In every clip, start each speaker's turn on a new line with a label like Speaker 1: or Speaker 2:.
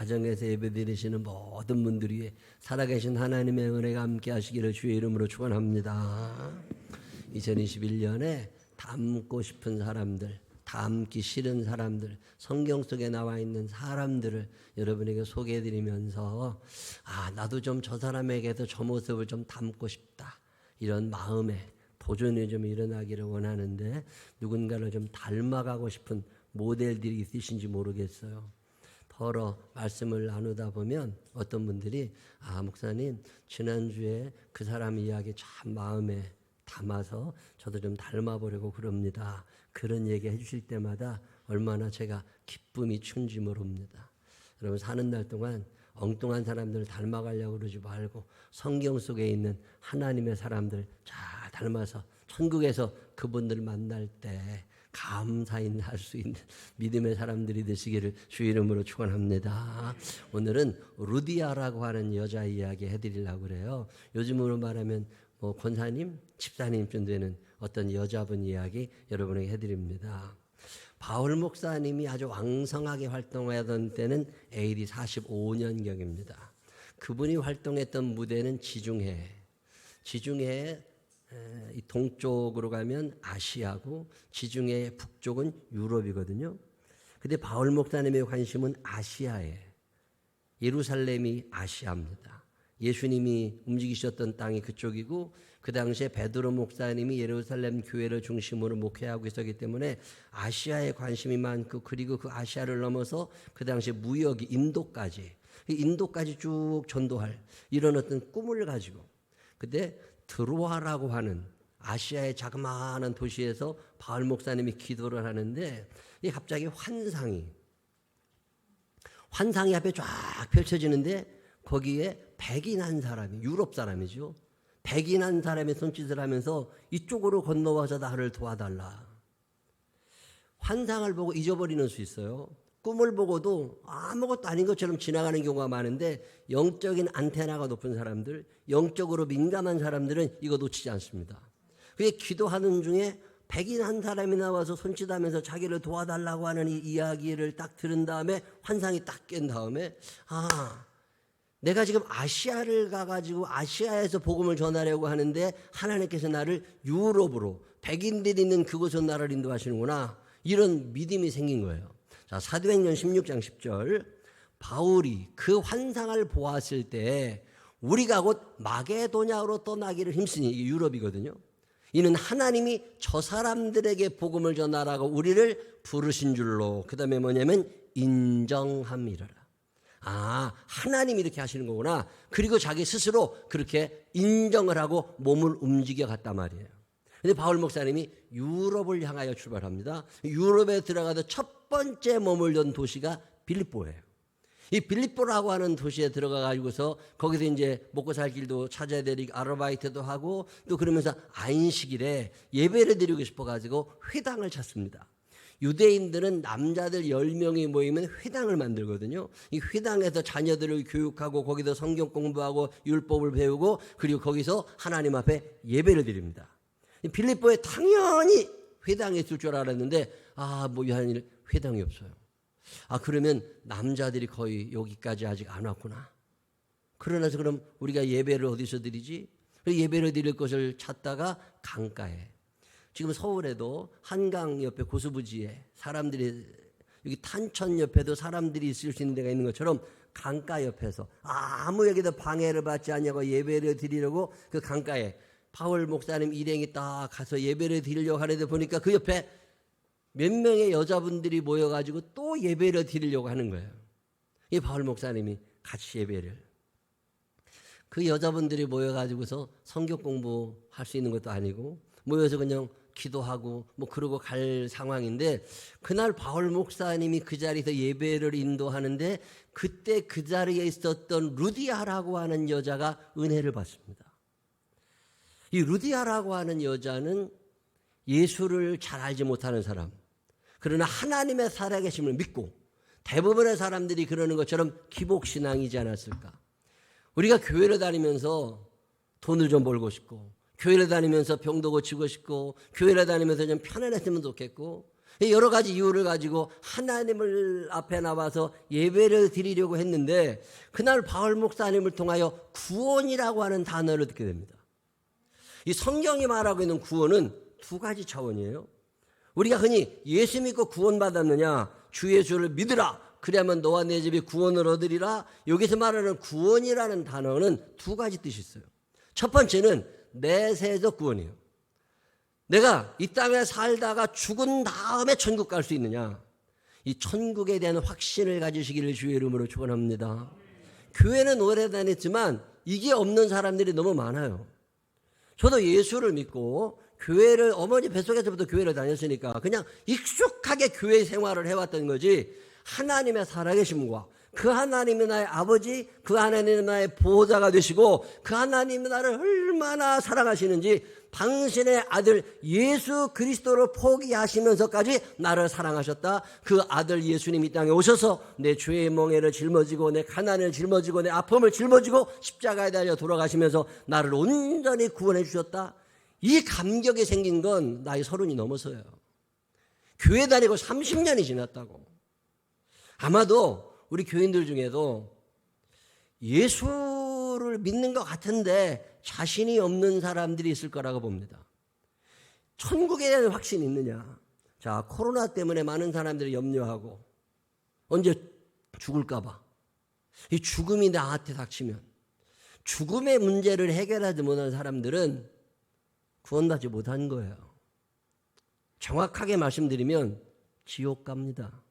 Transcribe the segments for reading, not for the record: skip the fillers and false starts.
Speaker 1: 가정에서 예배드리시는 모든 분들 위해 살아계신 하나님의 은혜가 함께 하시기를 주의 이름으로 축원합니다. 2021년에 닮고 싶은 사람들, 닮기 싫은 사람들, 성경 속에 나와 있는 사람들을 여러분에게 소개해드리면서 나도 좀 저 사람에게도 저 모습을 좀 닮고 싶다, 이런 마음에 도전이 좀 일어나기를 원하는데, 누군가를 좀 닮아가고 싶은 모델들이 있으신지 모르겠어요. 서로 말씀을 나누다 보면 어떤 분들이 목사님 지난주에 그 사람 이야기 참 마음에 담아서 저도 좀 닮아보려고 그럽니다. 그런 얘기 해주실 때마다 얼마나 제가 기쁨이 춘지 모릅니다. 여러분, 사는 날 동안 엉뚱한 사람들을 닮아가려고 그러지 말고 성경 속에 있는 하나님의 사람들 잘 닮아서 천국에서 그분들 만날 때 감사히 할 수 있는 믿음의 사람들이 되시기를 주 이름으로 축원합니다. 오늘은 루디아라고 하는 여자 이야기 해드리려고 그래요. 요즘으로 말하면 권사님, 집사님쯤 되는 어떤 여자분 이야기 여러분에게 해드립니다. 바울 목사님이 아주 왕성하게 활동하던 때는 AD 45년경입니다. 그분이 활동했던 무대는 지중해 이 동쪽으로 가면 아시아고 지중해 북쪽은 유럽이거든요. 근데 바울 목사님의 관심은 아시아에, 예루살렘이 아시아입니다. 예수님이 움직이셨던 땅이 그쪽이고, 그 당시에 베드로 목사님이 예루살렘 교회를 중심으로 목회하고 있었기 때문에 아시아에 관심이 많고, 그리고 그 아시아를 넘어서 그 당시에 무역이 인도까지 쭉 전도할 이런 어떤 꿈을 가지고, 근데 드로아라고 하는 아시아의 자그마한 도시에서 바울 목사님이 기도를 하는데, 갑자기 환상이 앞에 쫙 펼쳐지는데, 거기에 백인한 사람이, 유럽 사람이죠, 백인한 사람이 손짓을 하면서 이쪽으로 건너와서 나를 도와달라. 환상을 보고 잊어버리는 수 있어요. 꿈을 보고도 아무것도 아닌 것처럼 지나가는 경우가 많은데, 영적인 안테나가 높은 사람들, 영적으로 민감한 사람들은 이거 놓치지 않습니다. 그게 기도하는 중에 백인 한 사람이 나와서 손짓하면서 자기를 도와달라고 하는 이 이야기를 딱 들은 다음에, 환상이 딱 깬 다음에, 내가 지금 아시아를 가가지고 아시아에서 복음을 전하려고 하는데 하나님께서 나를 유럽으로, 백인들이 있는 그곳으로 나를 인도하시는구나, 이런 믿음이 생긴 거예요. 자, 사도행전 16장 10절, 바울이 그 환상을 보았을 때 우리가 곧 마게도냐로 떠나기를 힘쓰니, 이게 유럽이거든요. 이는 하나님이 저 사람들에게 복음을 전하라고 우리를 부르신 줄로, 그 다음에 뭐냐면 인정함이라라. 하나님이 이렇게 하시는 거구나. 그리고 자기 스스로 그렇게 인정을 하고 몸을 움직여 갔단 말이에요. 근데 바울 목사님이 유럽을 향하여 출발합니다. 유럽에 들어가서 첫 번째 머물던 도시가 빌립보예요. 이 빌립보라고 하는 도시에 들어가 가지고서 거기서 이제 먹고 살 길도 찾아야 되니까 아르바이트도 하고, 또 그러면서 안식일에 예배를 드리고 싶어 가지고 회당을 찾습니다. 유대인들은 남자들 10명이 모이면 회당을 만들거든요. 이 회당에서 자녀들을 교육하고, 거기서 성경 공부하고 율법을 배우고, 그리고 거기서 하나님 앞에 예배를 드립니다. 빌립보에 당연히 회당이 있을 줄 알았는데, 회당이 없어요. 그러면 남자들이 거의 여기까지 아직 안 왔구나. 그러나서 그럼 우리가 예배를 어디서 드리지? 예배를 드릴 것을 찾다가 강가에, 지금 서울에도 한강 옆에 고수부지에 사람들이, 여기 탄천 옆에도 사람들이 있을 수 있는 데가 있는 것처럼 강가 옆에서 아무에게도 방해를 받지 않냐고 예배를 드리려고 그 강가에 바울 목사님 일행이 딱 가서 예배를 드리려고 하는데, 보니까 그 옆에 몇 명의 여자분들이 모여가지고 또 예배를 드리려고 하는 거예요. 이 바울 목사님이 같이 예배를, 그 여자분들이 모여가지고서 성경 공부할 수 있는 것도 아니고 모여서 그냥 기도하고 그러고 갈 상황인데, 그날 바울 목사님이 그 자리에서 예배를 인도하는데, 그때 그 자리에 있었던 루디아라고 하는 여자가 은혜를 받습니다. 이 루디아라고 하는 여자는 예수를 잘 알지 못하는 사람, 그러나 하나님의 살아계심을 믿고, 대부분의 사람들이 그러는 것처럼 기복신앙이지 않았을까. 우리가 교회를 다니면서 돈을 좀 벌고 싶고, 교회를 다니면서 병도 고치고 싶고, 교회를 다니면서 좀 편안했으면 좋겠고, 여러 가지 이유를 가지고 하나님을 앞에 나와서 예배를 드리려고 했는데 그날 바울 목사님을 통하여 구원이라고 하는 단어를 듣게 됩니다. 이 성경이 말하고 있는 구원은 두 가지 차원이에요. 우리가 흔히 예수 믿고 구원받았느냐, 주 예수를 믿으라, 그래야만 너와 내 집이 구원을 얻으리라. 여기서 말하는 구원이라는 단어는 두 가지 뜻이 있어요. 첫 번째는 내세적 구원이에요. 내가 이 땅에 살다가 죽은 다음에 천국 갈 수 있느냐, 이 천국에 대한 확신을 가지시기를 주의 이름으로 축원합니다. 교회는 오래 다녔지만 이게 없는 사람들이 너무 많아요. 저도 예수를 믿고 교회를 어머니 뱃속에서부터 교회를 다녔으니까 그냥 익숙하게 교회 생활을 해왔던 거지, 하나님의 살아계심과 그 하나님이 나의 아버지, 그 하나님이 나의 보호자가 되시고 그 하나님이 나를 얼마나 사랑하시는지, 당신의 아들 예수 그리스도를 포기하시면서까지 나를 사랑하셨다. 그 아들 예수님이 이 땅에 오셔서 내 죄의 멍에를 짊어지고 내 가난을 짊어지고 내 아픔을 짊어지고 십자가에 달려 돌아가시면서 나를 온전히 구원해 주셨다. 이 감격이 생긴 건 나이 30이 넘어서요. 교회 다니고 30년이 지났다고. 아마도 우리 교인들 중에도 예수를 믿는 것 같은데 자신이 없는 사람들이 있을 거라고 봅니다. 천국에 대한 확신이 있느냐? 자, 코로나 때문에 많은 사람들이 염려하고 언제 죽을까 봐. 이 죽음이 나한테 닥치면, 죽음의 문제를 해결하지 못한 사람들은 구원받지 못한 거예요. 정확하게 말씀드리면 지옥 갑니다.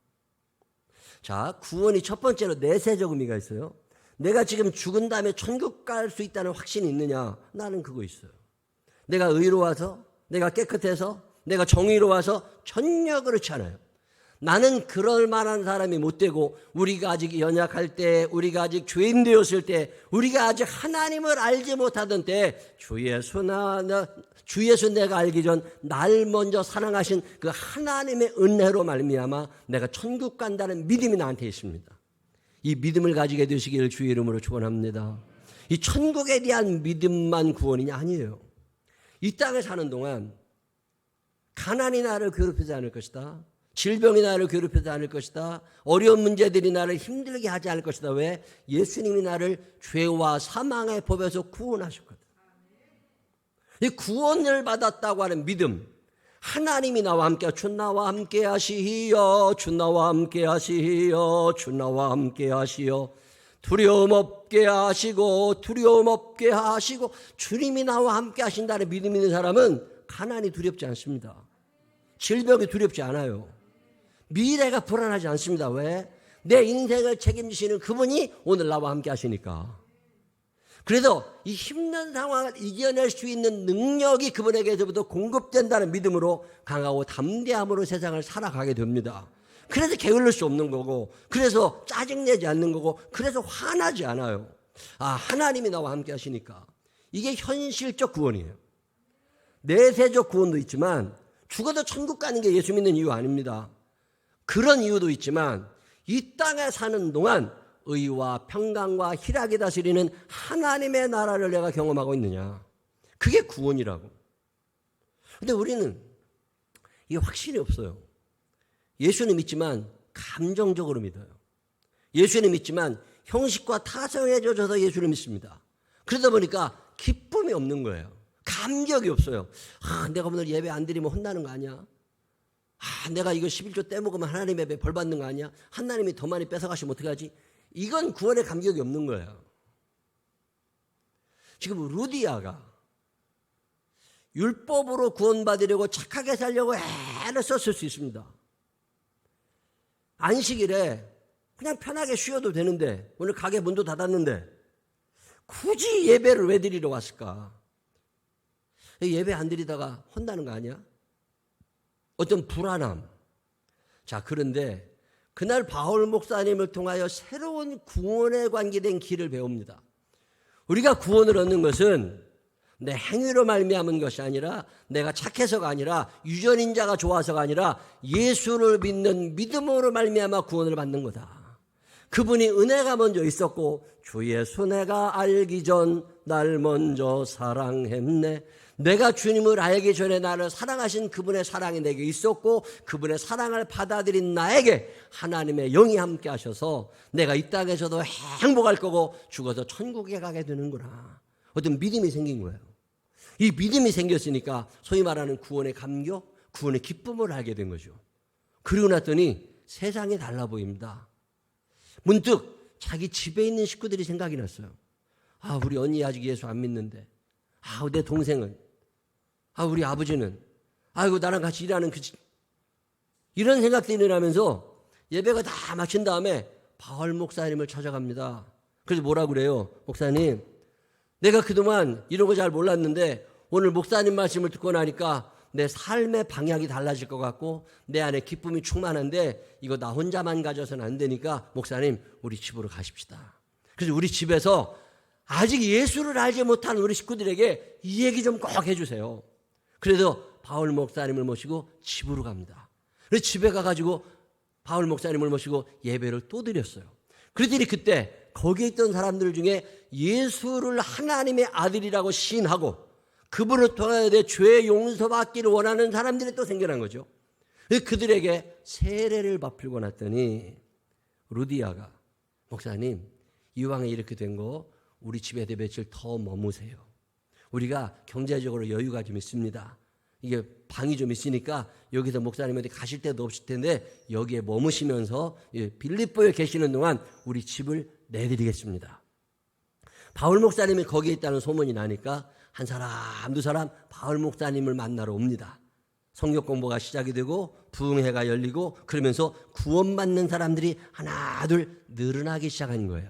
Speaker 1: 자, 구원이 첫 번째로 내세적 의미가 있어요. 내가 지금 죽은 다음에 천국 갈 수 있다는 확신이 있느냐? 나는 그거 있어요. 내가 의로워서, 내가 깨끗해서, 내가 정의로워서 전혀 그렇지 않아요. 나는 그럴 만한 사람이 못 되고, 우리가 아직 연약할 때, 우리가 아직 죄인 되었을 때, 우리가 아직 하나님을 알지 못하던 때, 주 예수 내가 알기 전 날 먼저 사랑하신 그 하나님의 은혜로 말미암아 내가 천국 간다는 믿음이 나한테 있습니다. 이 믿음을 가지게 되시기를 주의 이름으로 축원합니다. 이 천국에 대한 믿음만 구원이 아니에요. 이 땅에 사는 동안 가난이 나를 괴롭히지 않을 것이다. 질병이 나를 괴롭히지 않을 것이다. 어려운 문제들이 나를 힘들게 하지 않을 것이다. 왜? 예수님이 나를 죄와 사망의 법에서 구원하셨거든. 이 구원을 받았다고 하는 믿음, 하나님이 나와 함께, 주 나와 함께 하시어, 주 나와 함께 하시어, 주 나와 함께 하시어, 두려움 없게 하시고, 두려움 없게 하시고, 주님이 나와 함께 하신다는 믿음 있는 사람은 가난이 두렵지 않습니다. 질병이 두렵지 않아요. 미래가 불안하지 않습니다. 왜? 내 인생을 책임지시는 그분이 오늘 나와 함께 하시니까. 그래서 이 힘든 상황을 이겨낼 수 있는 능력이 그분에게서부터 공급된다는 믿음으로 강하고 담대함으로 세상을 살아가게 됩니다. 그래서 게을릴 수 없는 거고, 그래서 짜증내지 않는 거고, 그래서 화나지 않아요. 아, 하나님이 나와 함께 하시니까. 이게 현실적 구원이에요. 내세적 구원도 있지만 죽어도 천국 가는 게 예수 믿는 이유 아닙니다. 그런 이유도 있지만 이 땅에 사는 동안 의와 평강과 희락이 다스리는 하나님의 나라를 내가 경험하고 있느냐. 그게 구원이라고. 근데 우리는 이 확신이 없어요. 예수는 믿지만 감정적으로 믿어요. 예수는 믿지만 형식과 타성에 젖어서 예수를 믿습니다. 그러다 보니까 기쁨이 없는 거예요. 감격이 없어요. 아, 내가 오늘 예배 안 드리면 혼나는 거 아니야? 아, 내가 이거 11조 떼먹으면 하나님의 배 벌 받는 거 아니야? 하나님이 더 많이 뺏어가시면 어떡하지? 이건 구원의 감격이 없는 거예요. 지금 루디아가 율법으로 구원받으려고 착하게 살려고 애를 썼을 수 있습니다. 안식일에 그냥 편하게 쉬어도 되는데, 오늘 가게 문도 닫았는데 굳이 예배를 왜 드리러 왔을까? 예배 안 드리다가 혼나는 거 아니야? 어떤 불안함. 자, 그런데 그날 바울 목사님을 통하여 새로운 구원에 관계된 길을 배웁니다. 우리가 구원을 얻는 것은 내 행위로 말미암은 것이 아니라, 내가 착해서가 아니라, 유전인자가 좋아서가 아니라 예수를 믿는 믿음으로 말미암아 구원을 받는 거다. 그분이 은혜가 먼저 있었고 주 예수 내가 알기 전 날 먼저 사랑했네. 내가 주님을 알기 전에 나를 사랑하신 그분의 사랑이 내게 있었고 그분의 사랑을 받아들인 나에게 하나님의 영이 함께 하셔서 내가 이 땅에서도 행복할 거고 죽어서 천국에 가게 되는구나. 어떤 믿음이 생긴 거예요. 이 믿음이 생겼으니까 소위 말하는 구원의 감격, 구원의 기쁨을 알게 된 거죠. 그리고 났더니 세상이 달라 보입니다. 문득 자기 집에 있는 식구들이 생각이 났어요. 아, 우리 언니 아직 예수 안 믿는데. 아, 내 동생은. 아, 우리 아버지는. 아이고, 나랑 같이 일하는 이런 생각들이 일어나면서 예배가 다 마친 다음에 바울 목사님을 찾아갑니다. 그래서 뭐라고 그래요? 목사님, 내가 그동안 이런 거 잘 몰랐는데 오늘 목사님 말씀을 듣고 나니까 내 삶의 방향이 달라질 것 같고 내 안에 기쁨이 충만한데 이거 나 혼자만 가져서는 안 되니까 목사님 우리 집으로 가십시다. 그래서 우리 집에서 아직 예수를 알지 못하는 우리 식구들에게 이 얘기 좀 꼭 해주세요. 그래서 바울 목사님을 모시고 집으로 갑니다. 그래서 집에 가가지고 바울 목사님을 모시고 예배를 또 드렸어요. 그랬더니 그때 거기에 있던 사람들 중에 예수를 하나님의 아들이라고 시인하고 그분을 통하여 내 죄의 용서받기를 원하는 사람들이 또 생겨난 거죠. 그들에게 세례를 베풀고 났더니 루디아가 목사님 이왕에 이렇게 된 거 우리 집에 며칠 더 머무세요. 우리가 경제적으로 여유가 좀 있습니다. 이게 방이 좀 있으니까 여기서 목사님한테 가실 데도 없을 텐데 여기에 머무시면서 빌립보에 계시는 동안 우리 집을 내드리겠습니다. 바울 목사님이 거기에 있다는 소문이 나니까 한 사람 두 사람 바울 목사님을 만나러 옵니다. 성경 공부가 시작이 되고 부흥회가 열리고 그러면서 구원받는 사람들이 하나 둘 늘어나기 시작한 거예요.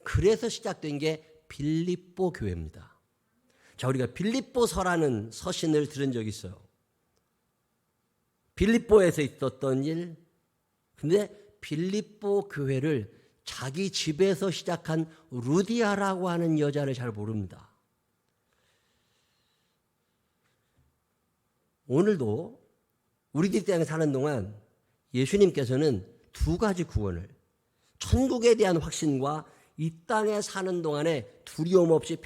Speaker 1: 그래서 시작된 게 빌립보 교회입니다. 자, 우리가 빌립보서라는 서신을 들은 적이 있어요. 빌립보에서 있었던 일. 근데 빌립보 교회를 자기 집에서 시작한 루디아라고 하는 여자를 잘 모릅니다. 오늘도 우리들 땅에 사는 동안 예수님께서는 두 가지 구원을 천국에 대한 확신과 이 땅에 사는 동안에 두려움 없이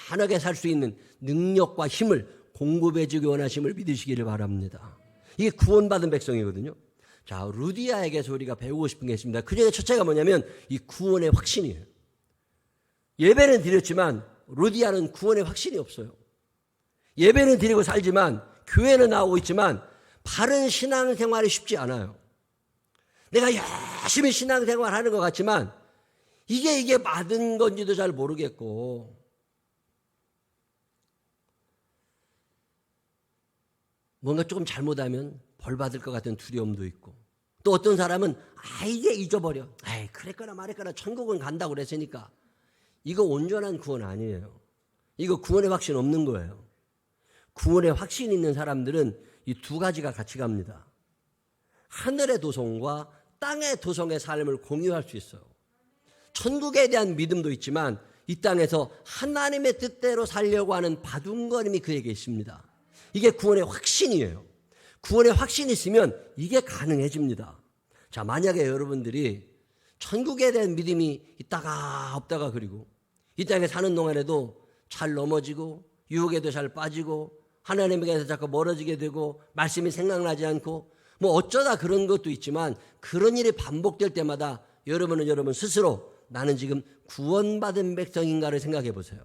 Speaker 1: 편안하게 살 수 있는 능력과 힘을 공급해 주기 원하심을 믿으시기를 바랍니다. 이게 구원받은 백성이거든요. 자, 루디아에게서 우리가 배우고 싶은 게 있습니다. 그 중에 첫째가 뭐냐면 이 구원의 확신이에요. 예배는 드렸지만 루디아는 구원의 확신이 없어요. 예배는 드리고 살지만 교회는 나오고 있지만 바른 신앙생활이 쉽지 않아요. 내가 열심히 신앙생활하는 것 같지만 이게 맞은 건지도 잘 모르겠고 뭔가 조금 잘못하면 벌 받을 것 같은 두려움도 있고 또 어떤 사람은 이제 잊어버려. 그랬거나 말했거나 천국은 간다고 그랬으니까 이거 온전한 구원 아니에요. 이거 구원의 확신 없는 거예요. 구원의 확신 있는 사람들은 이 두 가지가 같이 갑니다. 하늘의 도성과 땅의 도성의 삶을 공유할 수 있어요. 천국에 대한 믿음도 있지만 이 땅에서 하나님의 뜻대로 살려고 하는 바둥거림이 그에게 있습니다. 이게 구원의 확신이에요. 구원의 확신이 있으면 이게 가능해집니다. 자, 만약에 여러분들이 천국에 대한 믿음이 있다가 없다가 그리고 이 땅에 사는 동안에도 잘 넘어지고 유혹에도 잘 빠지고 하나님에게서 자꾸 멀어지게 되고 말씀이 생각나지 않고 뭐 어쩌다 그런 것도 있지만 그런 일이 반복될 때마다 여러분은 여러분 스스로 나는 지금 구원받은 백성인가를 생각해 보세요.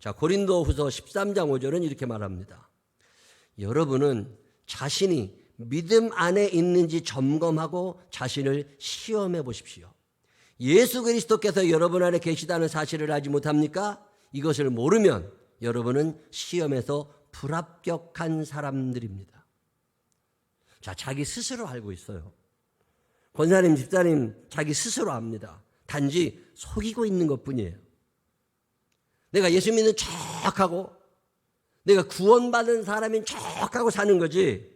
Speaker 1: 자, 고린도후서 13장 5절은 이렇게 말합니다. 여러분은 자신이 믿음 안에 있는지 점검하고 자신을 시험해 보십시오. 예수 그리스도께서 여러분 안에 계시다는 사실을 알지 못합니까? 이것을 모르면 여러분은 시험에서 불합격한 사람들입니다. 자, 자기 스스로 알고 있어요. 권사님, 집사님 자기 스스로 압니다. 단지 속이고 있는 것뿐이에요. 내가 예수 믿는 척하고 내가 구원받은 사람인 척하고 사는 거지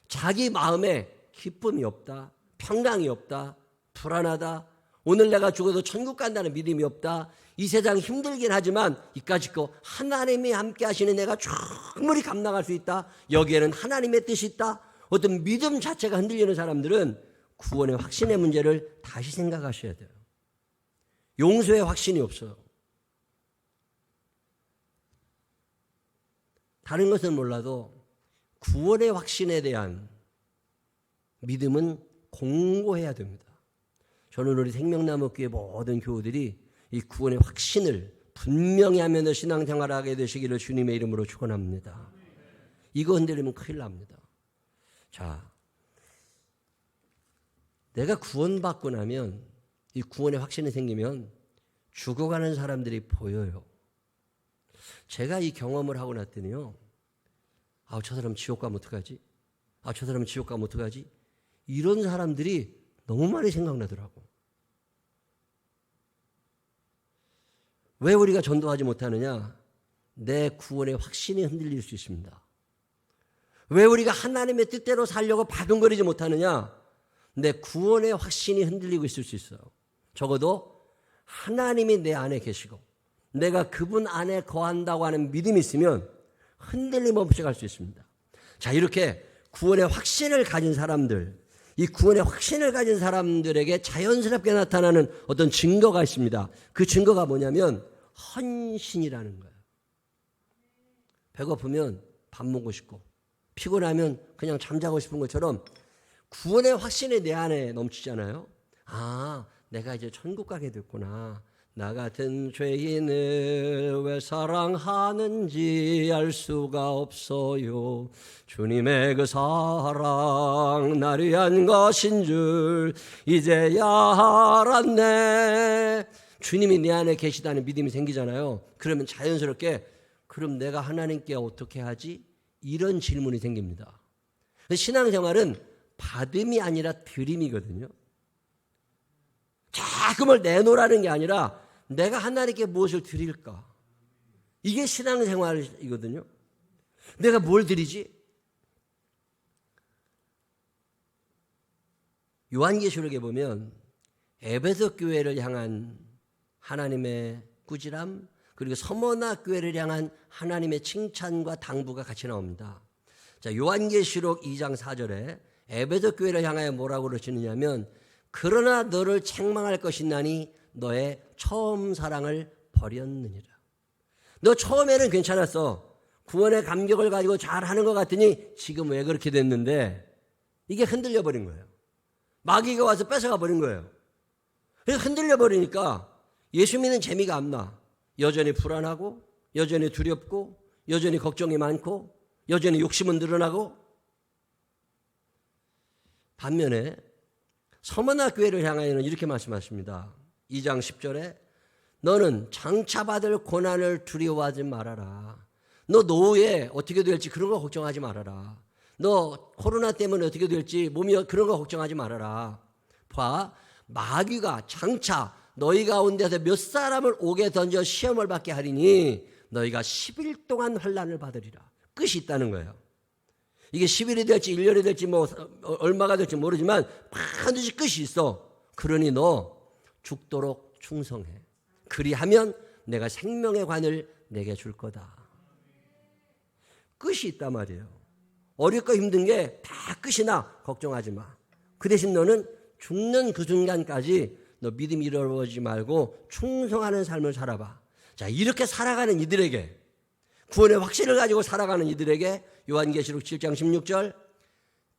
Speaker 1: 자기 마음에 기쁨이 없다, 평강이 없다, 불안하다, 오늘 내가 죽어도 천국 간다는 믿음이 없다, 이 세상 힘들긴 하지만 이까짓 거 하나님이 함께 하시는 내가 충분히 감당할 수 있다, 여기에는 하나님의 뜻이 있다, 어떤 믿음 자체가 흔들리는 사람들은 구원의 확신의 문제를 다시 생각하셔야 돼요. 용서의 확신이 없어요. 다른 것은 몰라도 구원의 확신에 대한 믿음은 공고해야 됩니다. 저는 우리 생명나무교회 모든 교우들이 이 구원의 확신을 분명히 하면서 신앙생활하게 되시기를 주님의 이름으로 축원합니다. 이거 흔들리면 큰일 납니다. 자, 내가 구원받고 나면 이 구원의 확신이 생기면 죽어가는 사람들이 보여요. 제가 이 경험을 하고 났더니요. 저 사람 지옥 가면 어떡하지? 저 사람 지옥 가면 어떡하지? 이런 사람들이 너무 많이 생각나더라고. 왜 우리가 전도하지 못하느냐? 내 구원의 확신이 흔들릴 수 있습니다. 왜 우리가 하나님의 뜻대로 살려고 바둥거리지 못하느냐? 내 구원의 확신이 흔들리고 있을 수 있어요. 적어도 하나님이 내 안에 계시고 내가 그분 안에 거한다고 하는 믿음이 있으면 흔들림 없이 갈 수 있습니다. 자, 이렇게 구원의 확신을 가진 사람들, 이 구원의 확신을 가진 사람들에게 자연스럽게 나타나는 어떤 증거가 있습니다. 그 증거가 뭐냐면 헌신이라는 거예요. 배고프면 밥 먹고 싶고 피곤하면 그냥 잠자고 싶은 것처럼 구원의 확신이 내 안에 넘치잖아요. 내가 이제 천국 가게 됐구나. 나 같은 죄인을 왜 사랑하는지 알 수가 없어요. 주님의 그 사랑 나를 위한 것인 줄 이제야 알았네. 주님이 내 안에 계시다는 믿음이 생기잖아요. 그러면 자연스럽게 그럼 내가 하나님께 어떻게 하지? 이런 질문이 생깁니다. 신앙생활은 받음이 아니라 드림이거든요. 자금을 내놓으라는 게 아니라 내가 하나님께 무엇을 드릴까? 이게 신앙생활이거든요. 내가 뭘 드리지? 요한계시록에 보면 에베소 교회를 향한 하나님의 꾸지람, 그리고 서머나 교회를 향한 하나님의 칭찬과 당부가 같이 나옵니다. 자, 요한계시록 2장 4절에 에베소 교회를 향하여 뭐라고 그러시느냐면 그러나 너를 책망할 것이나니 너의 처음 사랑을 버렸느니라. 너 처음에는 괜찮았어. 구원의 감격을 가지고 잘하는 것 같으니 지금 왜 그렇게 됐는데 이게 흔들려 버린 거예요. 마귀가 와서 뺏어가 버린 거예요. 그래서 흔들려 버리니까 예수 믿는 재미가 안 나. 여전히 불안하고 여전히 두렵고 여전히 걱정이 많고 여전히 욕심은 늘어나고. 반면에 서머나 교회를 향하여는 이렇게 말씀하십니다. 2장 10절에 너는 장차 받을 고난을 두려워하지 말아라. 너 노후에 어떻게 될지 그런 거 걱정하지 말아라. 너 코로나 때문에 어떻게 될지 몸이 그런 거 걱정하지 말아라. 봐, 마귀가 장차 너희 가운데서 몇 사람을 옥에 던져 시험을 받게 하리니 너희가 10일 동안 환난을 받으리라. 끝이 있다는 거예요. 이게 10일이 될지 1년이 될지 얼마가 될지 모르지만 반드시 끝이 있어. 그러니 너 죽도록 충성해. 그리하면 내가 생명의 관을 내게 줄 거다. 끝이 있단 말이에요. 어렵고 힘든 게 다 끝이 나. 걱정하지 마. 그 대신 너는 죽는 그 순간까지 너 믿음 잃어버리지 말고 충성하는 삶을 살아봐. 자, 이렇게 살아가는 이들에게, 구원의 확신을 가지고 살아가는 이들에게 요한계시록 7장 16절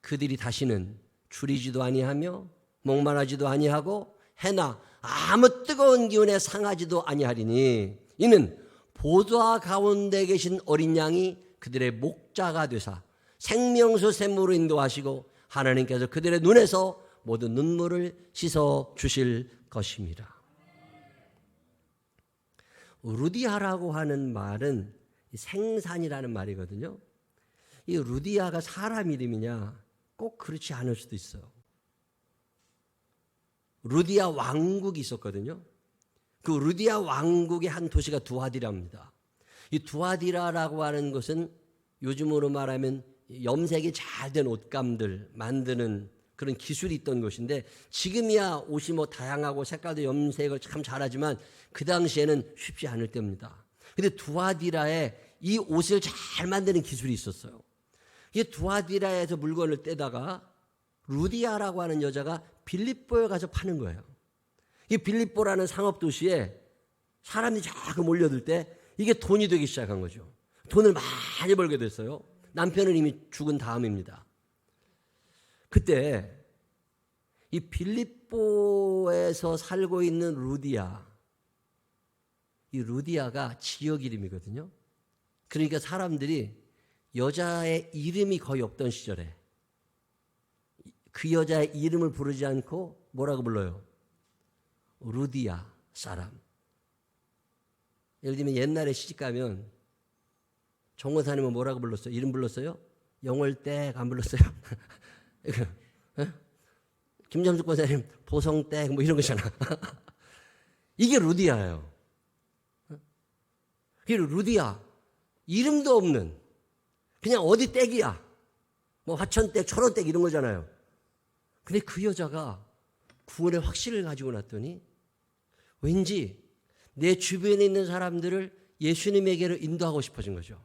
Speaker 1: 그들이 다시는 줄이지도 아니하며 목마르지도 아니하고 해나 아무 뜨거운 기운에 상하지도 아니하리니 이는 보좌 가운데 계신 어린 양이 그들의 목자가 되사 생명수 샘물로 인도하시고 하나님께서 그들의 눈에서 모든 눈물을 씻어 주실 것입니다. 루디아라고 하는 말은 생산이라는 말이거든요. 이 루디아가 사람 이름이냐? 꼭 그렇지 않을 수도 있어요. 루디아 왕국이 있었거든요. 그 루디아 왕국의 한 도시가 두아디라입니다. 이 두아디라라고 하는 것은 요즘으로 말하면 염색이 잘 된 옷감들 만드는 그런 기술이 있던 곳인데 지금이야 옷이 뭐 다양하고 색깔도 염색을 참 잘하지만 그 당시에는 쉽지 않을 때입니다. 근데 두아디라에 이 옷을 잘 만드는 기술이 있었어요. 이게 두아디라에서 물건을 떼다가 루디아라고 하는 여자가 빌립보에 가서 파는 거예요. 이 빌립보라는 상업 도시에 사람들이 자꾸 몰려들 때 이게 돈이 되기 시작한 거죠. 돈을 많이 벌게 됐어요. 남편은 이미 죽은 다음입니다. 그때 이 빌립보에서 살고 있는 루디아, 이 루디아가 지역 이름이거든요. 그러니까 사람들이 여자의 이름이 거의 없던 시절에 그 여자의 이름을 부르지 않고 뭐라고 불러요? 루디아 사람. 예를 들면 옛날에 시집가면 정원사님은 뭐라고 불렀어요? 이름 불렀어요? 영월댁 안 불렀어요? 김jam숙 권사님 보성댁 뭐 이런 거잖아. 이게 루디아예요. 루디아 이름도 없는 그냥 어디 댁이야. 뭐 화천댁, 철원댁 이런 거잖아요. 근데 그 여자가 구원의 확신을 가지고 났더니 왠지 내 주변에 있는 사람들을 예수님에게로 인도하고 싶어진 거죠.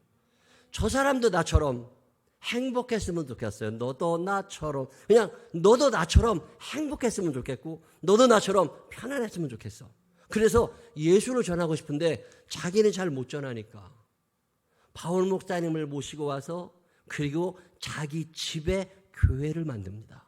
Speaker 1: 저 사람도 나처럼 행복했으면 좋겠어요. 너도 나처럼. 그냥 너도 나처럼 행복했으면 좋겠고 너도 나처럼 편안했으면 좋겠어. 그래서 예수를 전하고 싶은데 자기는 잘 못 전하니까 바울 목사님을 모시고 와서 그리고 자기 집에 교회를 만듭니다.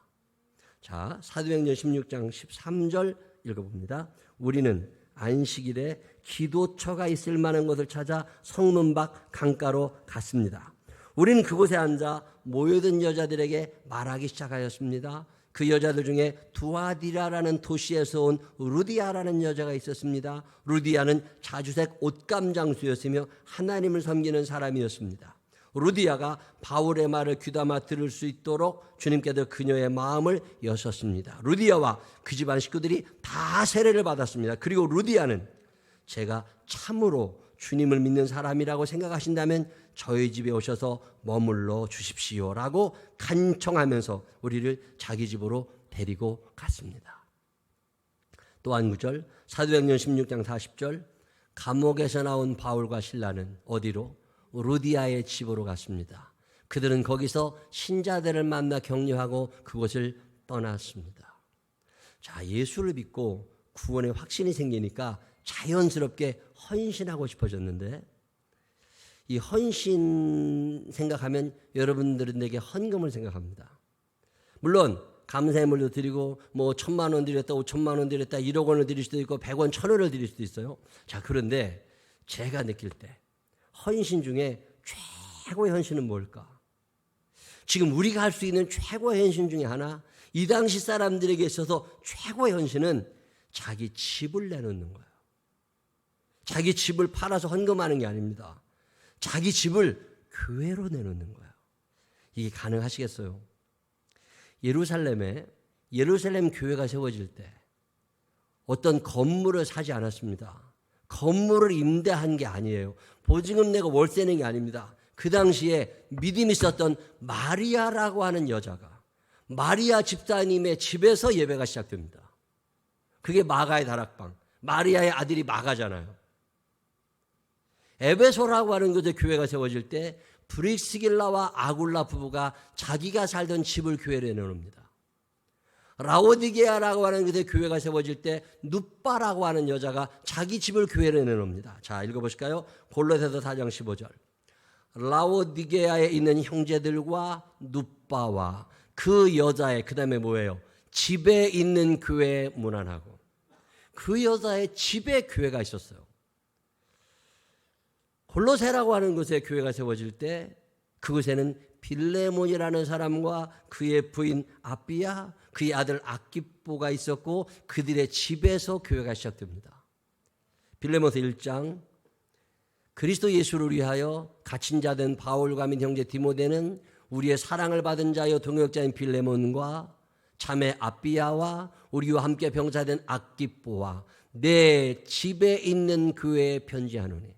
Speaker 1: 자, 사도행전 16장 13절 읽어봅니다. 우리는 안식일에 기도처가 있을 만한 곳을 찾아 성문 밖 강가로 갔습니다. 우리는 그곳에 앉아 모여든 여자들에게 말하기 시작하였습니다. 그 여자들 중에 두아디라라는 도시에서 온 루디아라는 여자가 있었습니다. 루디아는 자주색 옷감 장수였으며 하나님을 섬기는 사람이었습니다. 루디아가 바울의 말을 귀담아 들을 수 있도록 주님께서 그녀의 마음을 여셨습니다. 루디아와 그 집안 식구들이 다 세례를 받았습니다. 그리고 루디아는 제가 참으로 주님을 믿는 사람이라고 생각하신다면 저희 집에 오셔서 머물러 주십시오라고 간청하면서 우리를 자기 집으로 데리고 갔습니다. 또 한 구절, 사도행전 16장 40절, 감옥에서 나온 바울과 실라는 어디로? 루디아의 집으로 갔습니다. 그들은 거기서 신자들을 만나 격려하고 그곳을 떠났습니다. 자, 예수를 믿고 구원의 확신이 생기니까 자연스럽게 헌신하고 싶어졌는데 이 헌신 생각하면 여러분들은 내게 헌금을 생각합니다. 물론 감사의물도 드리고 뭐 1,000만 원 드렸다, 5천만 원 드렸다, 1억 원을 드릴 수도 있고 100원, 1,000원을 드릴 수도 있어요. 자, 그런데 제가 느낄 때 헌신 중에 최고의 헌신은 뭘까? 지금 우리가 할 수 있는 최고의 헌신 중에 하나, 이 당시 사람들에게 있어서 최고의 헌신은 자기 집을 내놓는 거예요. 자기 집을 팔아서 헌금하는 게 아닙니다. 자기 집을 교회로 내놓는 거예요. 이게 가능하시겠어요? 예루살렘 교회가 세워질 때 어떤 건물을 사지 않았습니다. 건물을 임대한 게 아니에요. 보증금 내고 월세 낸 게 아닙니다. 그 당시에 믿음이 있었던 마리아라고 하는 여자가 마리아 집사님의 집에서 예배가 시작됩니다. 그게 마가의 다락방. 마리아의 아들이 마가잖아요. 에베소라고 하는 곳에 교회가 세워질 때 브리스길라와 아굴라 부부가 자기가 살던 집을 교회로 내놓습니다. 라오디게아라고 하는 곳에 교회가 세워질 때 누빠라고 하는 여자가 자기 집을 교회로 내놓습니다. 자, 읽어보실까요? 골로새서 4장 15절. 라오디게아에 있는 형제들과 누빠와 그 여자의 그 다음에 뭐예요? 집에 있는 교회에 문안하고. 그 여자의 집에 교회가 있었어요. 골로새라고 하는 곳에 교회가 세워질 때 그곳에는 빌레몬이라는 사람과 그의 부인 아비야, 그의 아들 아키뽀가 있었고 그들의 집에서 교회가 시작됩니다. 빌레몬서 1장, 그리스도 예수를 위하여 갇힌 자 된 바울과 및 형제 디모데는 우리의 사랑을 받은 자여 동역자인 빌레몬과 자매 아비야와 우리와 함께 병사된 아키뽀와 내 집에 있는 교회에 편지하노니.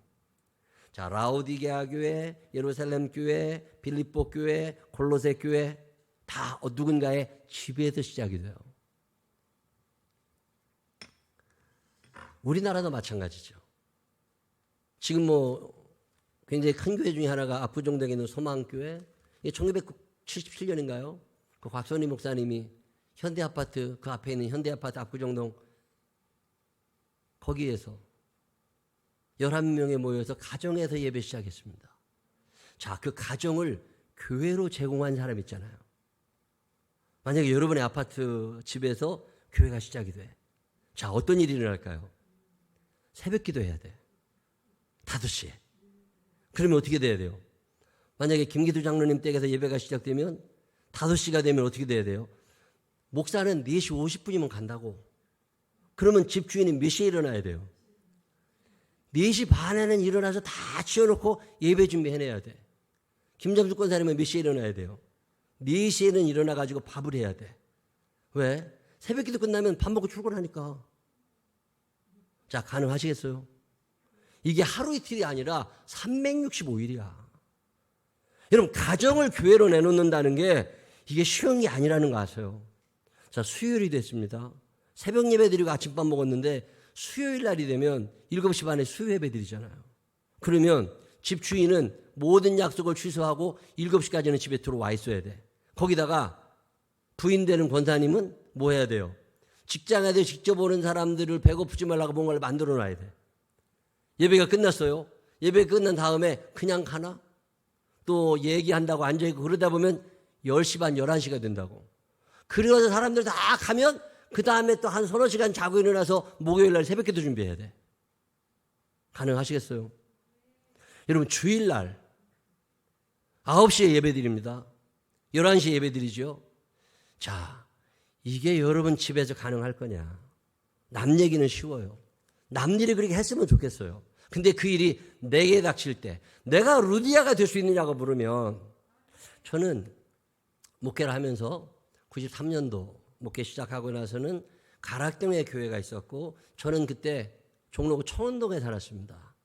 Speaker 1: 자, 라오디게아 교회, 예루살렘 교회, 빌립보 교회, 골로새 교회 다 누군가의 집에서 시작이 돼요. 우리나라도 마찬가지죠. 지금 뭐 굉장히 큰 교회 중에 하나가 압구정동에 있는 소망교회. 이게 1977년인가요? 그 곽선희 목사님이 현대아파트 그 앞에 있는 현대아파트 압구정동 거기에서 11명에 모여서 가정에서 예배 시작했습니다. 자, 그 가정을 교회로 제공한 사람 있잖아요. 만약에 여러분의 아파트 집에서 교회가 시작이 돼. 자, 어떤 일이 일어날까요? 새벽 기도 해야 돼. 5시에. 그러면 어떻게 돼야 돼요? 만약에 김기두 장로님 댁에서 예배가 시작되면 5시가 되면 어떻게 돼야 돼요? 목사는 4시 50분이면 간다고. 그러면 집주인이 몇 시에 일어나야 돼요? 4시 반에는 일어나서 다 치워놓고 예배 준비해내야 돼. 김jam수 권사님은 몇 시에 일어나야 돼요? 4시에는 일어나가지고 밥을 해야 돼. 왜? 새벽 기도 끝나면 밥 먹고 출근하니까. 자, 가능하시겠어요? 이게 하루 이틀이 아니라 365일이야. 여러분, 가정을 교회로 내놓는다는 게 이게 쉬운 게 아니라는 거 아세요? 자, 수요일이 됐습니다. 새벽 예배 드리고 아침밥 먹었는데 수요일 날이 되면 7시 반에 수요 예배 드리잖아요. 그러면 집주인은 모든 약속을 취소하고 7시까지는 집에 들어와 있어야 돼. 거기다가 부인 되는 권사님은 뭐 해야 돼요? 직장에서 직접 오는 사람들을 배고프지 말라고 뭔가를 만들어 놔야 돼. 예배가 끝났어요. 예배가 끝난 다음에 그냥 가나? 또 얘기한다고 앉아있고 그러다 보면 10시 반, 11시가 된다고. 그러고서 사람들 다 가면 그 다음에 또 한 서너 시간 자고 일어나서 목요일 날 새벽기도 준비해야 돼. 가능하시겠어요? 여러분, 주일날 9시에 예배 드립니다. 11시에 예배 드리죠. 자, 이게 여러분 집에서 가능할 거냐? 남 얘기는 쉬워요. 남 일이 그렇게 했으면 좋겠어요. 근데 그 일이 내게 닥칠 때 내가 루디아가 될 수 있느냐고 물으면, 저는 목회를 하면서 93년도 목회 시작하고 나서는 가락동에 교회가 있었고, 저는 그때 종로구 청운동에 살았습니다.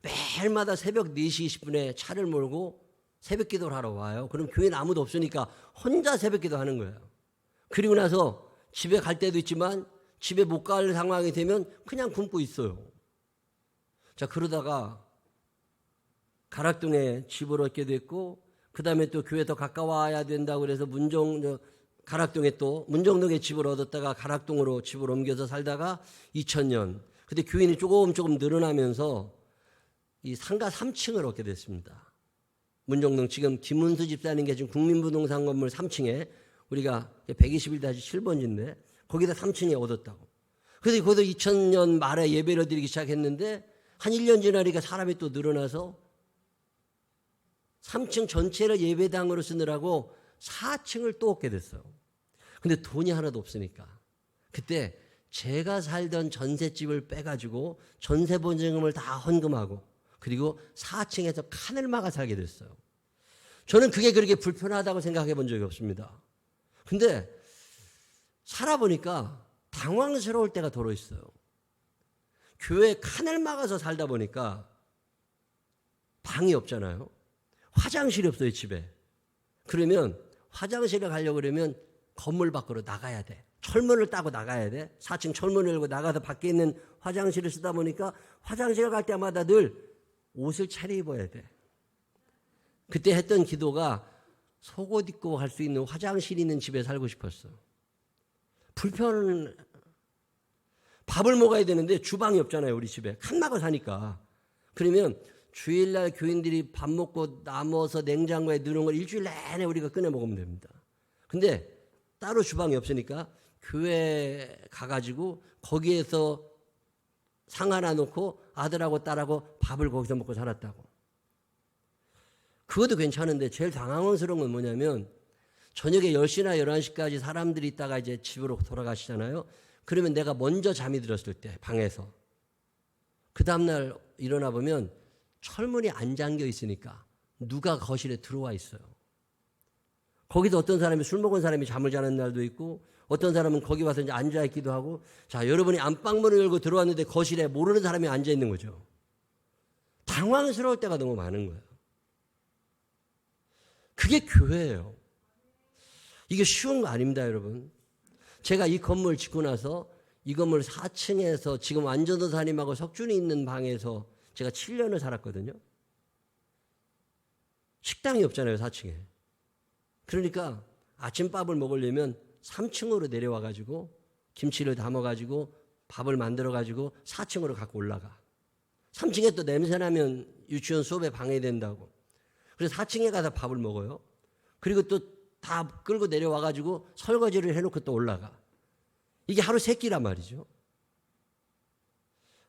Speaker 1: 매일마다 새벽 4시 20분에 차를 몰고 새벽 기도를 하러 와요. 그럼 교회는 아무도 없으니까 혼자 새벽 기도 하는 거예요. 그리고 나서 집에 갈 때도 있지만 집에 못 갈 상황이 되면 그냥 굶고 있어요. 자, 그러다가 가락동에 집을 얻게 됐고, 그 다음에 또 교회 더 가까워야 된다고 그래서 가락동에 또 문정동에 집을 얻었다가 가락동으로 집을 옮겨서 살다가 2000년, 그때 교인이 조금 늘어나면서 이 상가 3층을 얻게 됐습니다. 문정동, 지금 김문수 집사님 계신 국민부동산 건물 3층에 우리가 121-7번지인데 거기다 3층에 얻었다고. 그래서 거기서 2000년 말에 예배를 드리기 시작했는데 한 1년 지나니까 사람이 또 늘어나서 3층 전체를 예배당으로 쓰느라고 4층을 또 얻게 됐어요. 근데 돈이 하나도 없으니까 그때 제가 살던 전셋집을 빼가지고 전세 보증금을 다 헌금하고 그리고 4층에서 칸을 막아 살게 됐어요. 저는 그게 그렇게 불편하다고 생각해 본 적이 없습니다. 근데 살아보니까 당황스러울 때가 더러 있어요. 교회 칸을 막아서 살다 보니까 방이 없잖아요. 화장실이 없어요, 집에. 그러면 화장실에 가려고 그러면 건물 밖으로 나가야 돼. 철문을 따고 나가야 돼. 4층 철문을 열고 나가서 밖에 있는 화장실을 쓰다 보니까 화장실 갈 때마다 늘 옷을 차려입어야 돼. 그때 했던 기도가 속옷 입고 갈 수 있는 화장실 있는 집에 살고 싶었어. 밥을 먹어야 되는데 주방이 없잖아요, 우리 집에. 칸막아 사니까. 그러면 주일날 교인들이 밥 먹고 남아서 냉장고에 넣는 걸 일주일 내내 우리가 꺼내 먹으면 됩니다. 근데 따로 주방이 없으니까 교회 가가지고 거기에서 상 하나 놓고 아들하고 딸하고 밥을 거기서 먹고 살았다고. 그것도 괜찮은데 제일 당황스러운 건 뭐냐면 저녁에 10시나 11시까지 사람들이 있다가 이제 집으로 돌아가시잖아요. 그러면 내가 먼저 잠이 들었을 때 방에서 그 다음날 일어나 보면 철문이 안 잠겨 있으니까 누가 거실에 들어와 있어요. 거기서 어떤 사람이 술 먹은 사람이 잠을 자는 날도 있고 어떤 사람은 거기 와서 이제 앉아있기도 하고. 자, 여러분이 안방문을 열고 들어왔는데 거실에 모르는 사람이 앉아있는 거죠. 당황스러울 때가 너무 많은 거예요. 그게 교회예요. 이게 쉬운 거 아닙니다, 여러분. 제가 이 건물 짓고 나서 이 건물 4층에서 지금 안전도사님하고 석준이 있는 방에서 제가 7년을 살았거든요. 식당이 없잖아요, 4층에. 그러니까 아침밥을 먹으려면 3층으로 내려와가지고 김치를 담아가지고 밥을 만들어가지고 4층으로 갖고 올라가. 3층에 또 냄새나면 유치원 수업에 방해된다고. 그래서 4층에 가서 밥을 먹어요. 그리고 또 다 끌고 내려와가지고 설거지를 해놓고 또 올라가. 이게 하루 3끼란 말이죠.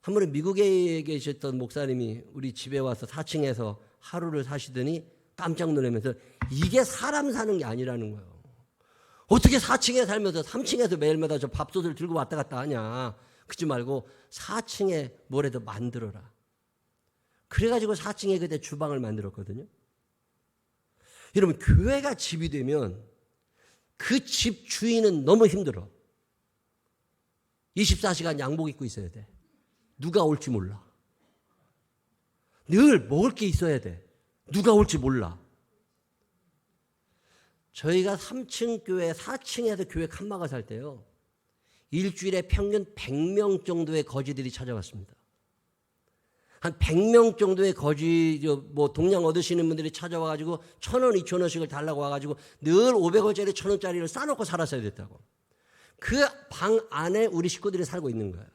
Speaker 1: 한 번에 미국에 계셨던 목사님이 우리 집에 와서 4층에서 하루를 사시더니 깜짝 놀라면서 이게 사람 사는 게 아니라는 거예요. 어떻게 4층에 살면서 3층에서 매일마다 저 밥솥을 들고 왔다 갔다 하냐. 그러지 말고 4층에 뭐라도 만들어라. 그래가지고 4층에 그때 주방을 만들었거든요. 여러분, 교회가 집이 되면 그 집 주인은 너무 힘들어. 24시간 양복 입고 있어야 돼. 누가 올지 몰라. 늘 먹을 게 있어야 돼. 누가 올지 몰라. 저희가 3층 교회, 4층에서 교회 칸막아 살 때요, 일주일에 평균 100명 정도의 거지들이 찾아왔습니다. 한 100명 정도의 거지, 동양 얻으시는 분들이 찾아와가지고 1,000원, 2,000원씩을 달라고 와가지고 늘 500원짜리, 1,000원짜리를 싸놓고 살았어야 됐다고. 그 방 안에 우리 식구들이 살고 있는 거예요.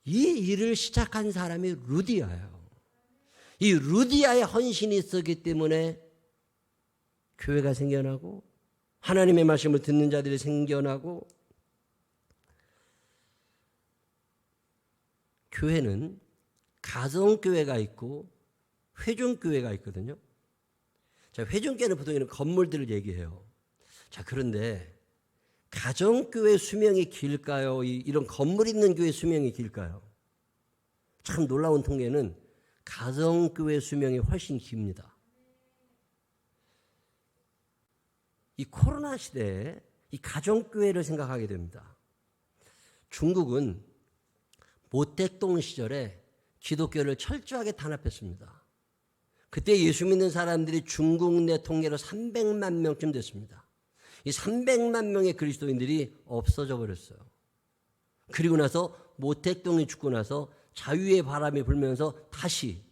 Speaker 1: 이 일을 시작한 사람이 루디아예요. 이 루디아의 헌신이 있었기 때문에 교회가 생겨나고 하나님의 말씀을 듣는 자들이 생겨나고, 교회는 가정교회가 있고 회중교회가 있거든요. 자, 회중교회는 보통 이런 건물들을 얘기해요. 자, 그런데 가정교회 수명이 길까요? 이런 건물 있는 교회 수명이 길까요? 참 놀라운 통계는 가정교회 수명이 훨씬 깁니다. 이 코로나 시대에 이 가정교회를 생각하게 됩니다. 중국은 모택동 시절에 기독교를 철저하게 탄압했습니다. 그때 예수 믿는 사람들이 중국 내 통계로 300만 명쯤 됐습니다. 이 300만 명의 그리스도인들이 없어져 버렸어요. 그리고 나서 모택동이 죽고 나서 자유의 바람이 불면서 다시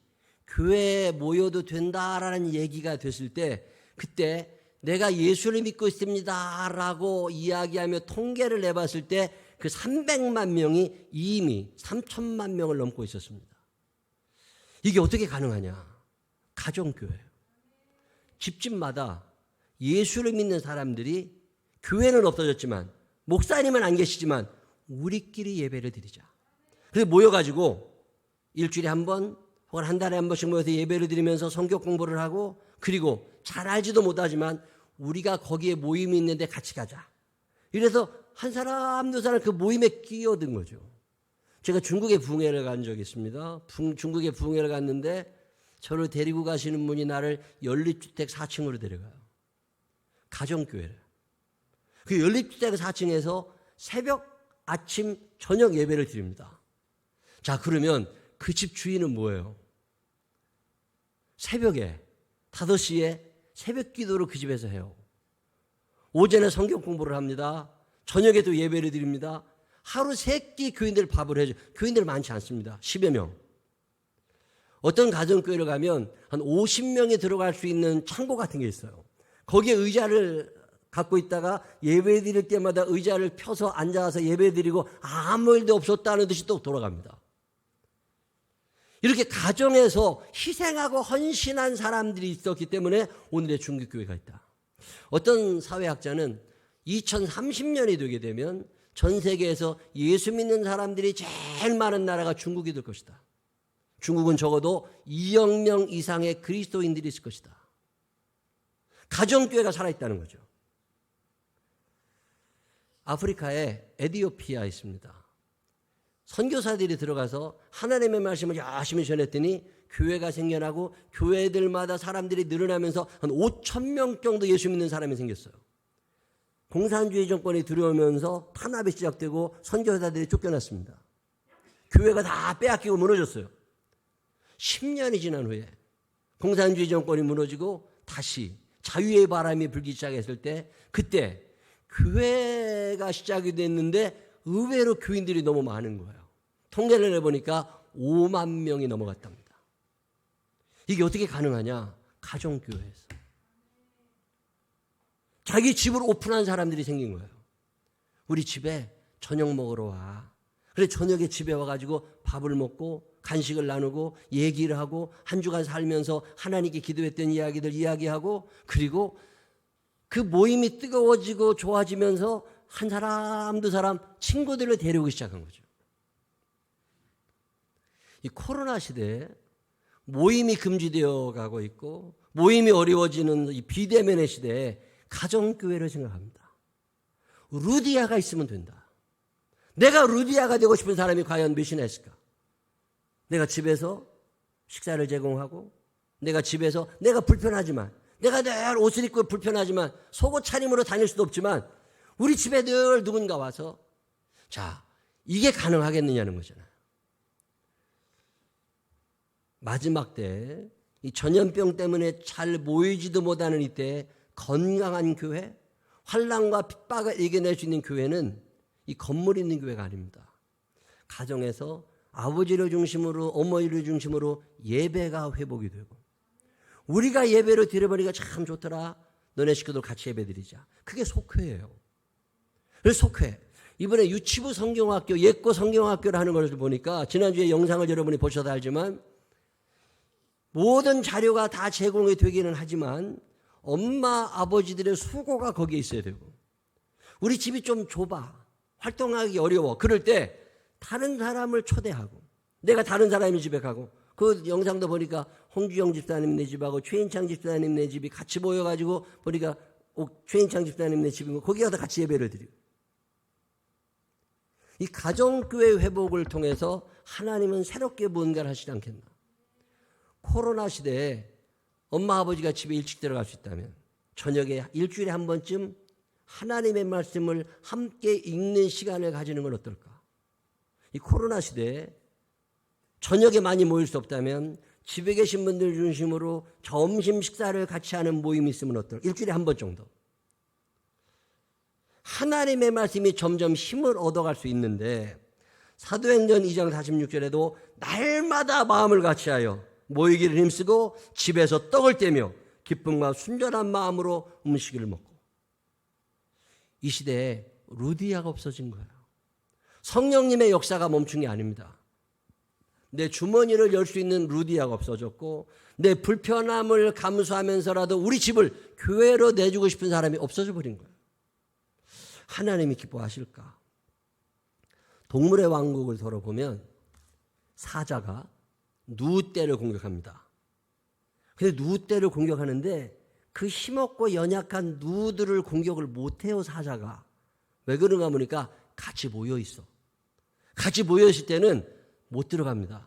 Speaker 1: 교회에 모여도 된다라는 얘기가 됐을 때, 그때 내가 예수를 믿고 있습니다 라고 이야기하며 통계를 내봤을 때 그 300만 명이 이미 3천만 명을 넘고 있었습니다. 이게 어떻게 가능하냐? 가정교회예요. 집집마다 예수를 믿는 사람들이, 교회는 없어졌지만 목사님은 안 계시지만 우리끼리 예배를 드리자. 그래서 모여가지고 일주일에 한 번 혹은 한 달에 한 번씩 모여서 예배를 드리면서 성경 공부를 하고, 그리고 잘 알지도 못하지만 우리가 거기에 모임이 있는데 같이 가자. 이래서 한 사람 두 사람 그 모임에 끼어든 거죠. 제가 중국에 부흥회를 간 적이 있습니다. 중국에 부흥회를 갔는데 저를 데리고 가시는 분이 나를 연립주택 4층으로 데려가요. 가정교회를. 그 연립주택 4층에서 새벽, 아침, 저녁 예배를 드립니다. 자, 그러면 그 집 주인은 뭐예요? 새벽에 5시에 새벽 기도를 그 집에서 해요. 오전에 성경 공부를 합니다. 저녁에도 예배를 드립니다. 하루 3끼 교인들 밥을 해줘요. 교인들 많지 않습니다. 10여 명. 어떤 가정교회를 가면 한 50명이 들어갈 수 있는 창고 같은 게 있어요. 거기에 의자를 갖고 있다가 예배 드릴 때마다 의자를 펴서 앉아서 예배 드리고 아무 일도 없었다는 듯이 또 돌아갑니다. 이렇게 가정에서 희생하고 헌신한 사람들이 있었기 때문에 오늘의 중국교회가 있다. 어떤 사회학자는 2030년이 되게 되면 전 세계에서 예수 믿는 사람들이 제일 많은 나라가 중국이 될 것이다. 중국은 적어도 2억 명 이상의 그리스도인들이 있을 것이다. 가정교회가 살아있다는 거죠. 아프리카에 에티오피아 있습니다. 선교사들이 들어가서 하나님의 말씀을 열심히 전했더니 교회가 생겨나고 교회들마다 사람들이 늘어나면서 한 5천 명 정도 예수 믿는 사람이 생겼어요. 공산주의 정권이 들어오면서 탄압이 시작되고 선교사들이 쫓겨났습니다. 교회가 다 빼앗기고 무너졌어요. 10년이 지난 후에 공산주의 정권이 무너지고 다시 자유의 바람이 불기 시작했을 때, 그때 교회가 시작이 됐는데 의외로 교인들이 너무 많은 거예요. 통계를 내보니까 5만 명이 넘어갔답니다. 이게 어떻게 가능하냐? 가정교회에서. 자기 집을 오픈한 사람들이 생긴 거예요. 우리 집에 저녁 먹으러 와. 그래 저녁에 집에 와가지고 밥을 먹고 간식을 나누고 얘기를 하고 한 주간 살면서 하나님께 기도했던 이야기들 이야기하고 그리고 그 모임이 뜨거워지고 좋아지면서 한 사람 두 사람 친구들을 데려오기 시작한 거죠. 이 코로나 시대에 모임이 금지되어 가고 있고 모임이 어려워지는 이 비대면의 시대에 가정교회를 생각합니다. 루디아가 있으면 된다. 내가 루디아가 되고 싶은 사람이 과연 몇이나 있을까? 내가 집에서 식사를 제공하고 내가 집에서 내가 불편하지만 내가 늘 옷을 입고 불편하지만 속옷 차림으로 다닐 수도 없지만 우리 집에 늘 누군가 와서 자 이게 가능하겠느냐는 거잖아요. 마지막 때 이 전염병 때문에 잘 모이지도 못하는 이때 건강한 교회, 환난과 핍박을 이겨낼 수 있는 교회는 이 건물 있는 교회가 아닙니다. 가정에서 아버지를 중심으로 어머니를 중심으로 예배가 회복이 되고 우리가 예배를 드려버리니까 참 좋더라. 너네 식구들 같이 예배 드리자. 그게 속회예요. 그래서 속회. 이번에 유치부 성경학교, 예고 성경학교를 하는 것을 보니까 지난주에 영상을 여러분이 보셔도 알지만 모든 자료가 다 제공이 되기는 하지만 엄마, 아버지들의 수고가 거기에 있어야 되고 우리 집이 좀 좁아. 활동하기 어려워. 그럴 때 다른 사람을 초대하고 내가 다른 사람의 집에 가고 그 영상도 보니까 홍주영 집사님 네 집하고 최인창 집사님 네 집이 같이 모여가지고 보니까 최인창 집사님 네 집이고 거기 가서 같이 예배를 드리고 이 가정교회 회복을 통해서 하나님은 새롭게 무언가를 하시지 않겠나. 코로나 시대에 엄마 아버지가 집에 일찍 들어갈 수 있다면 저녁에 일주일에 한 번쯤 하나님의 말씀을 함께 읽는 시간을 가지는 건 어떨까? 이 코로나 시대에 저녁에 많이 모일 수 없다면 집에 계신 분들 중심으로 점심 식사를 같이 하는 모임이 있으면 어떨까? 일주일에 한 번 정도. 하나님의 말씀이 점점 힘을 얻어갈 수 있는데 사도행전 2장 46절에도 날마다 마음을 같이하여 모이기를 힘쓰고 집에서 떡을 떼며 기쁨과 순전한 마음으로 음식을 먹고 이 시대에 루디아가 없어진 거예요. 성령님의 역사가 멈춘 게 아닙니다. 내 주머니를 열 수 있는 루디아가 없어졌고 내 불편함을 감수하면서라도 우리 집을 교회로 내주고 싶은 사람이 없어져 버린 거예요. 하나님이 기뻐하실까? 동물의 왕국을 돌아보면 사자가 누떼를 공격합니다. 근데 누떼를 공격하는데 그 힘없고 연약한 누들을 공격을 못해요. 사자가. 왜 그런가 보니까 같이 모여 있어. 같이 모여 있을 때는 못 들어갑니다.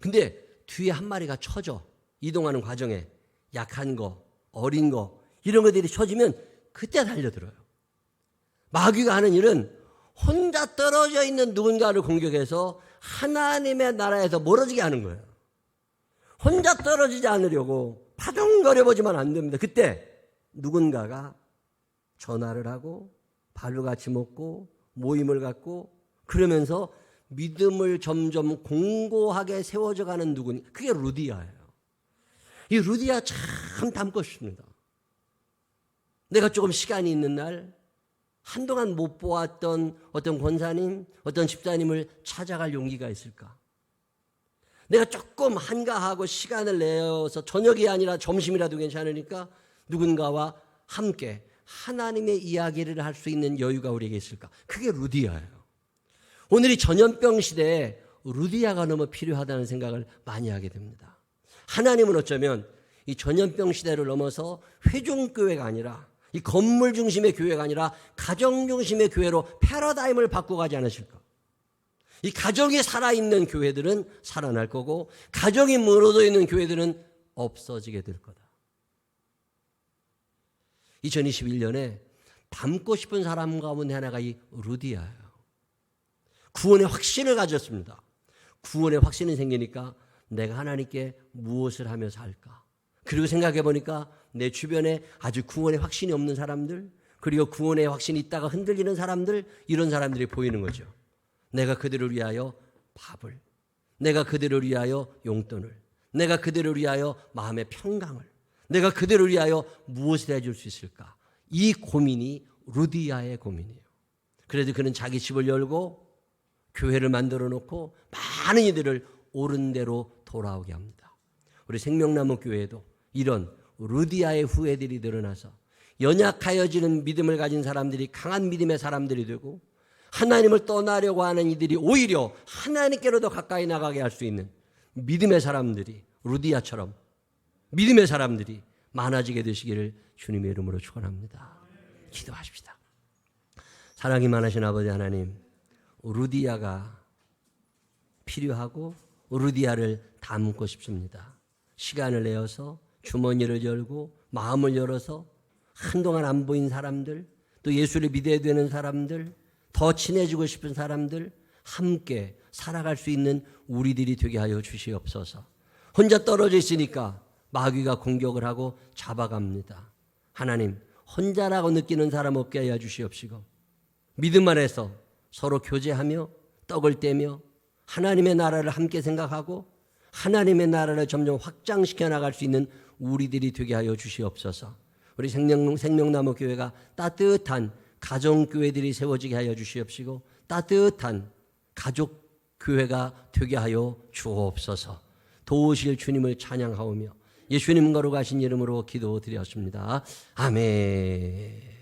Speaker 1: 근데 뒤에 한 마리가 쳐져. 이동하는 과정에 약한 거, 어린 거 이런 것들이 쳐지면 그때 달려들어요. 마귀가 하는 일은 혼자 떨어져 있는 누군가를 공격해서 하나님의 나라에서 멀어지게 하는 거예요. 혼자 떨어지지 않으려고 파동거려보지만 안 됩니다. 그때 누군가가 전화를 하고 밥을 같이 먹고 모임을 갖고 그러면서 믿음을 점점 공고하게 세워져가는 누구니 그게 루디아예요. 이 루디아 참 닮고 싶습니다. 내가 조금 시간이 있는 날 한동안 못 보았던 어떤 권사님, 어떤 집사님을 찾아갈 용기가 있을까? 내가 조금 한가하고 시간을 내어서 저녁이 아니라 점심이라도 괜찮으니까 누군가와 함께 하나님의 이야기를 할 수 있는 여유가 우리에게 있을까? 그게 루디아예요. 오늘 이 전염병 시대에 루디아가 너무 필요하다는 생각을 많이 하게 됩니다. 하나님은 어쩌면 이 전염병 시대를 넘어서 회중교회가 아니라 이 건물 중심의 교회가 아니라 가정 중심의 교회로 패러다임을 바꿔가지 않으실까? 이 가정이 살아있는 교회들은 살아날 거고 가정이 무너져 있는 교회들은 없어지게 될 거다. 2021년에 닮고 싶은 사람 가운데 하나가 이 루디아예요. 구원의 확신을 가졌습니다. 구원의 확신이 생기니까 내가 하나님께 무엇을 하며 살까? 그리고 생각해 보니까 내 주변에 아주 구원의 확신이 없는 사람들, 그리고 구원의 확신이 있다가 흔들리는 사람들, 이런 사람들이 보이는 거죠. 내가 그들을 위하여 밥을, 내가 그들을 위하여 용돈을, 내가 그들을 위하여 마음의 평강을, 내가 그들을 위하여 무엇을 해줄 수 있을까? 이 고민이 루디아의 고민이에요. 그래도 그는 자기 집을 열고 교회를 만들어 놓고 많은 이들을 옳은 대로 돌아오게 합니다. 우리 생명나무 교회도 이런 루디아의 후예들이 늘어나서 연약하여지는 믿음을 가진 사람들이 강한 믿음의 사람들이 되고 하나님을 떠나려고 하는 이들이 오히려 하나님께로 더 가까이 나가게 할 수 있는 믿음의 사람들이 루디아처럼 믿음의 사람들이 많아지게 되시기를 주님의 이름으로 축원합니다. 기도하십시다. 사랑이 많으신 아버지 하나님, 루디아가 필요하고 루디아를 담고 싶습니다. 시간을 내어서 주머니를 열고 마음을 열어서 한동안 안 보인 사람들, 또 예수를 믿어야 되는 사람들, 더 친해지고 싶은 사람들, 함께 살아갈 수 있는 우리들이 되게 하여 주시옵소서. 혼자 떨어져 있으니까 마귀가 공격을 하고 잡아갑니다. 하나님, 혼자라고 느끼는 사람 없게 하여 주시옵시고 믿음 안에서 서로 교제하며 떡을 떼며 하나님의 나라를 함께 생각하고 하나님의 나라를 점점 확장시켜 나갈 수 있는 우리들이 되게 하여 주시옵소서. 우리 생명나무 교회가 따뜻한 가정교회들이 세워지게 하여 주시옵시고 따뜻한 가족교회가 되게 하여 주옵소서. 도우실 주님을 찬양하오며 예수님 거룩하신 이름으로 기도드렸습니다. 아멘.